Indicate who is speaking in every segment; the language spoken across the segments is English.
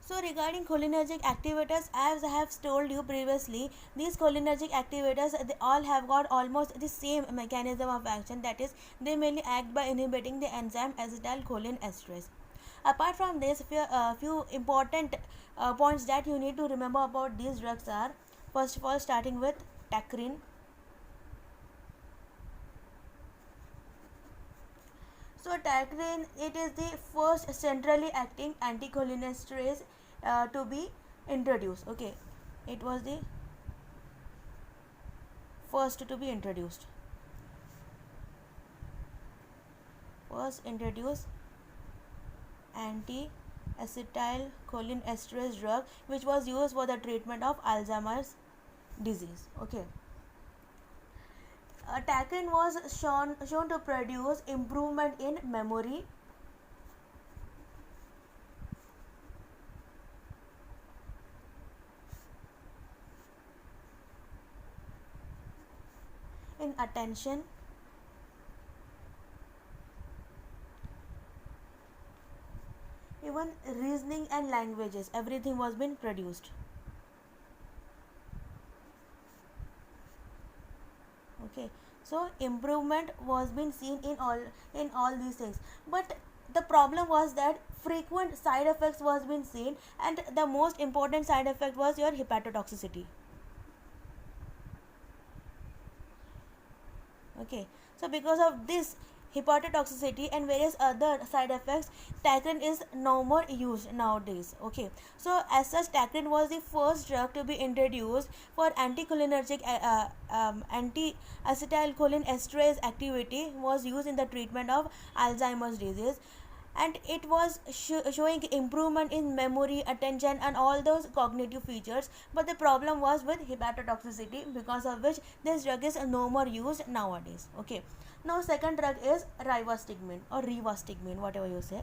Speaker 1: So regarding cholinergic activators, as I have told you previously, these cholinergic activators, they all have got almost the same mechanism of action, that is they mainly act by inhibiting the enzyme acetylcholine esterase. Apart from this, few important points that you need to remember about these drugs are, first of all, starting with tacrine. So tacrine, it is the first centrally acting anticholinesterase to be introduced. Okay, it was the first to be introduced. First introduced anti-acetylcholinesterase drug, which was used for the treatment of Alzheimer's disease. Okay. Tacrine was shown to produce improvement in memory, in attention, even reasoning and languages, everything was being produced. Okay, so improvement was being seen in all these things, but the problem was that frequent side effects was being seen, and the most important side effect was your hepatotoxicity. Okay, so because of this hepatotoxicity and various other side effects, tacrine is no more used nowadays. Okay, so as such, tacrine was the first drug to be introduced for anticholinergic anti-acetylcholine esterase activity, was used in the treatment of Alzheimer's disease, and it was showing improvement in memory, attention, and all those cognitive features. But the problem was with hepatotoxicity, because of which this drug is no more used nowadays. Okay, now second drug is rivastigmine or rivastigmine, whatever you say.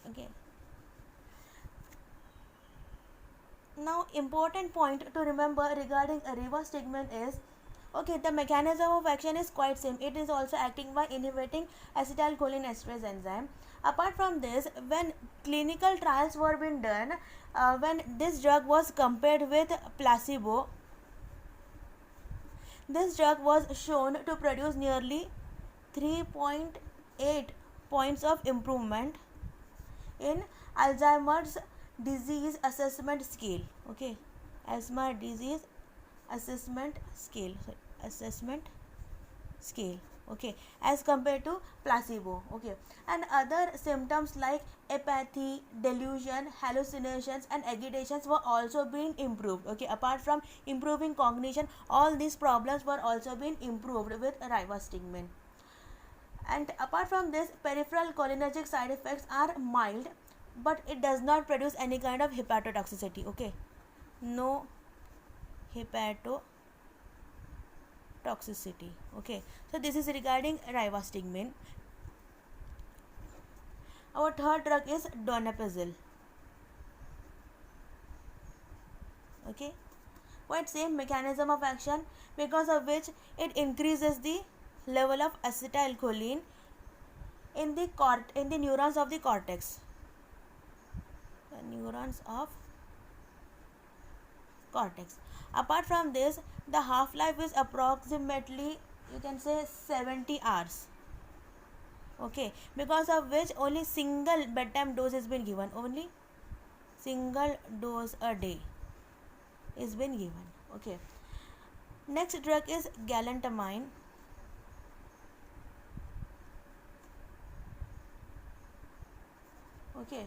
Speaker 1: Okay, now important point to remember regarding rivastigmine is, okay, the mechanism of action is quite same. It is also acting by inhibiting acetylcholinesterase enzyme. Apart from this, when clinical trials were being done, when this drug was compared with placebo, this drug was shown to produce nearly 3.8 points of improvement in Alzheimer's disease assessment scale. Okay, Alzheimer's disease assessment scale. Sorry, assessment scale. Okay, as compared to placebo. Okay, and other symptoms like apathy, delusion, hallucinations, and agitations were also being improved. Okay, apart from improving cognition, all these problems were also being improved with rivastigmine. And apart from this, peripheral cholinergic side effects are mild, but it does not produce any kind of hepatotoxicity. Okay, no hepatotoxicity. Okay, so this is regarding rivastigmine. Our third drug is donepezil. Okay, quite same mechanism of action, because of which it increases the level of acetylcholine in the neurons of the cortex. The neurons of cortex. Apart from this, the half life is approximately, you can say, 70 hours. Okay, because of which only single bedtime dose has been given. Only single dose a day is been given. Okay, next drug is galantamine. Okay,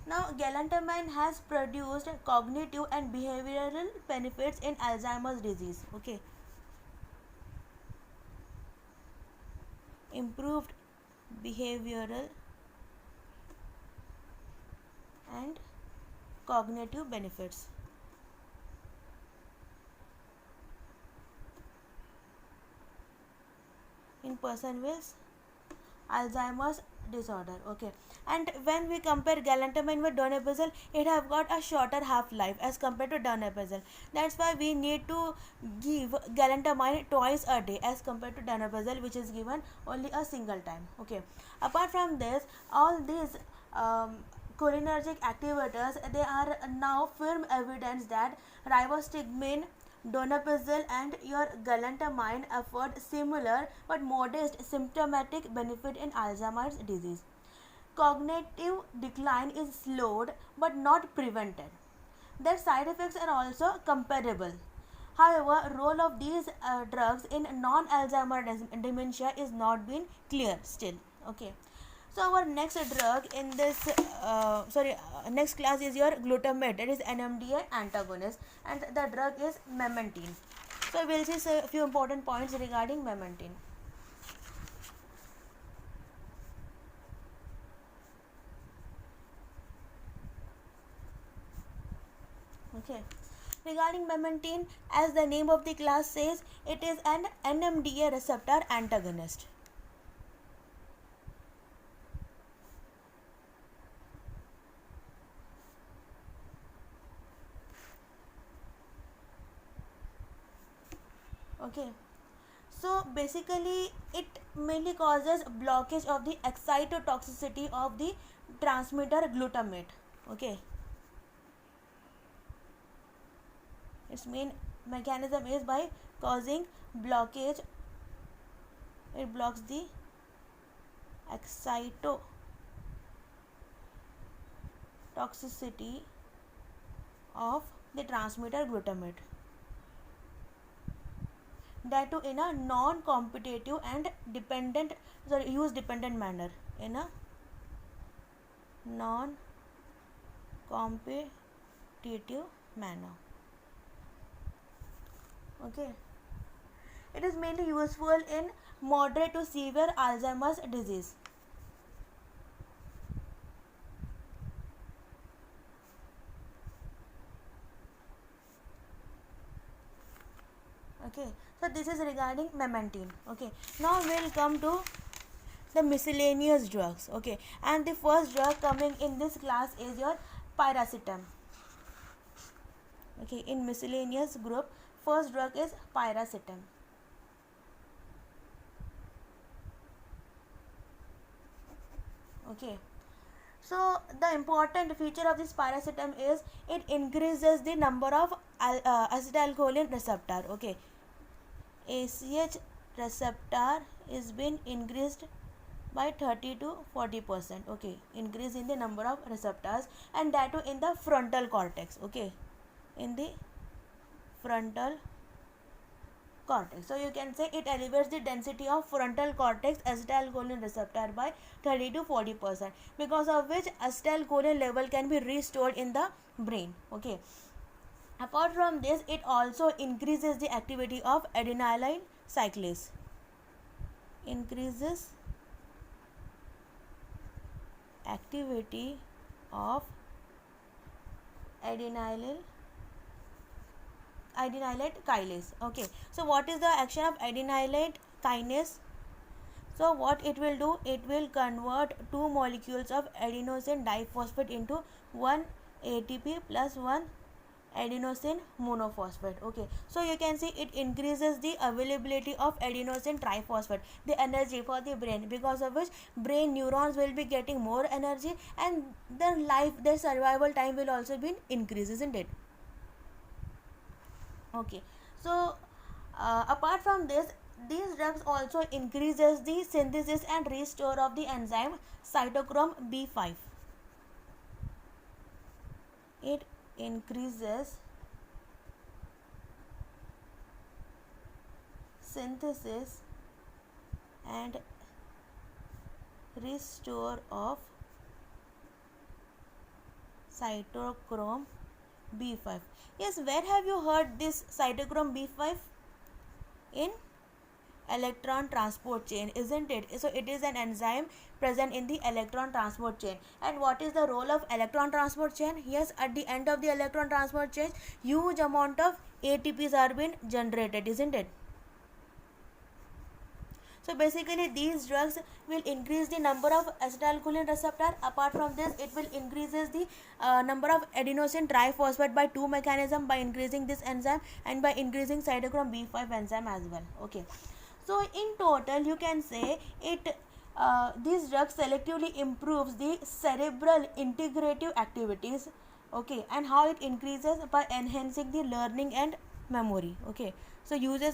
Speaker 1: now galantamine has produced cognitive and behavioral benefits in Alzheimer's disease. Okay, improved behavioral and cognitive benefits in person with Alzheimer's disorder. Okay, and when we compare galantamine with donepezil, it have got a shorter half life as compared to donepezil. That's why we need to give galantamine twice a day as compared to donepezil, which is given only a single time. Okay, apart from this, all these cholinergic activators, they are now firm evidence that rivastigmine, donepezil and your galantamine afford similar but modest symptomatic benefit in Alzheimer's disease. Cognitive decline is slowed but not prevented. Their side effects are also comparable. However, role of these drugs in non-Alzheimer dementia is not been clear still. Okay. So our next drug in this next class is your glutamate, that is NMDA antagonist, and the drug is memantine. So we'll see a few important points regarding memantine. Okay, regarding memantine, as the name of the class says, it is an NMDA receptor antagonist. Okay, so basically it mainly causes blockage of the excitotoxicity of the transmitter glutamate. Okay, its main mechanism is by causing blockage. It blocks the excitotoxicity of the transmitter glutamate, that too in a non-competitive and use dependent manner, in a non-competitive manner. Okay, it is mainly useful in moderate to severe Alzheimer's disease. Okay, so this is regarding memantine. Okay, now we'll come to the miscellaneous drugs. Okay, and the first drug coming in this class is your piracetam. Okay, in miscellaneous group, first drug is piracetam. Okay, so the important feature of this piracetam is it increases the number of acetylcholine receptor. Okay, ACH receptor is been increased by 30 to 40%. Okay, increase in the number of receptors, and that too in the frontal cortex. Okay, in the frontal cortex. So you can say it elevates the density of frontal cortex acetylcholine receptor by 30 to 40%, because of which acetylcholine level can be restored in the brain. Okay, apart from this, it also increases the activity of adenylyl cyclase. Increases activity of adenylate kinase. Okay, so what is the action of adenylate kinase? So what it will do, it will convert two molecules of adenosine diphosphate into one ATP plus one adenosine monophosphate. Okay, so you can see it increases the availability of adenosine triphosphate, the energy for the brain, because of which brain neurons will be getting more energy, and their survival time will also be increased, isn't it? Okay, so apart from this, these drugs also increases the synthesis and restore of the enzyme cytochrome B5. It increases synthesis and restore of cytochrome B5. Yes, where have you heard this cytochrome B5? In electron transport chain, isn't it? So it is an enzyme present in the electron transport chain. And what is the role of electron transport chain? Yes, at the end of the electron transport chain, huge amount of ATPs are being generated, isn't it? So basically these drugs will increase the number of acetylcholine receptor. Apart from this, it will increases the number of adenosine triphosphate by 2 mechanism, by increasing this enzyme and by increasing cytochrome B5 enzyme as well. Okay, so in total you can say it these drugs selectively improves the cerebral integrative activities. Okay, and how it increases by enhancing the learning and memory. Okay, so uses